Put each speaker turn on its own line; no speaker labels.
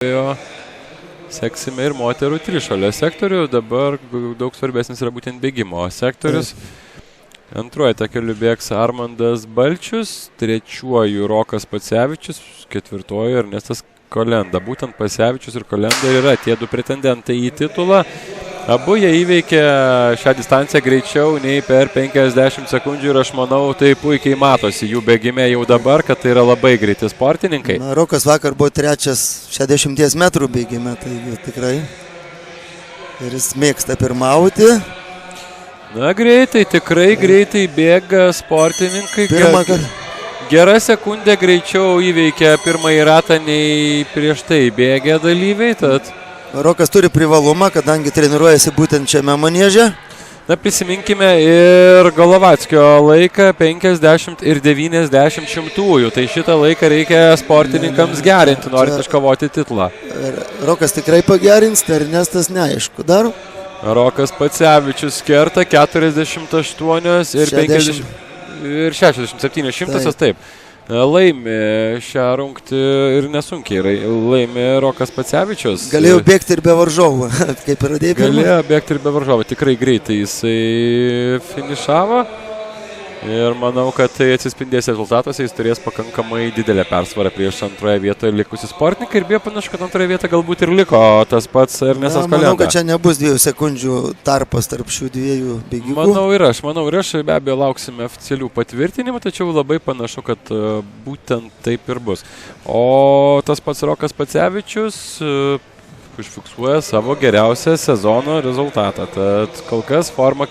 Seksime ir moterų trišuolio sektorių. Dabar daug svarbesnis yra būtent bėgimo sektorius. Antruoju takeliu bėgs Armandas Balčius, trečiuoju Rokas Pacevičius, ketvirtuoju Ernestas Kolenda. Būtent Pacevičius ir Kolenda yra tie du pretendentai į titulą. Abu jie įveikė šią distanciją greičiau nei per 50 sekundžių ir aš manau, tai puikiai matosi jų bėgime jau dabar, kad tai yra labai greiti sportininkai.
Rokas vakar buvo trečias 60 metrų bėgime, tai tikrai. Ir jis mėgsta pirmauti.
Na greitai, tikrai greitai bėga sportininkai. Gera sekundė greičiau įveikia pirmąjį ratą nei prieš tai bėgę dalyviai, tad...
Rokas turi privalumą, kadangi treniruojasi būtent šiame manieže.
Na, prisiminkime ir Golovackio laiką 50 ir 90 šimtųjų. Tai šitą laiką reikia sportininkams gerinti, norint iškovoti titulą.
Rokas tikrai pagerins, tai Ernestas neaišku dar.
Rokas Pacevičius kerta 48 ir 50 ir 67 šimtasias, taip. Laimi šią rungtį ir nesunkiai laimi Rokas Pacevičius.
Galėjo bėgti ir be varžovų, kaip ir radėjai pirmą.
Galėjo bėgti ir be varžovų, tikrai greitai jisai finišavo. Ir manau, kad tai atsispindės rezultatuose, jis turės pakankamai didelę persvarą prieš antroje vietoje likusi sportininkai. Ir beje panašu, kad antroje vietoje galbūt ir liko tas pats Ernestas Kolenda.
Manau, kad čia nebus 2 sekundžių tarpas tarp šių dviejų bėgikų.
Manau ir aš be abejo lauksime oficialių patvirtinimų, tačiau labai panašu, kad būtent taip ir bus. O tas pats Rokas Pacevičius užfiksuoja savo geriausią sezono rezultatą. Tad kol kas forma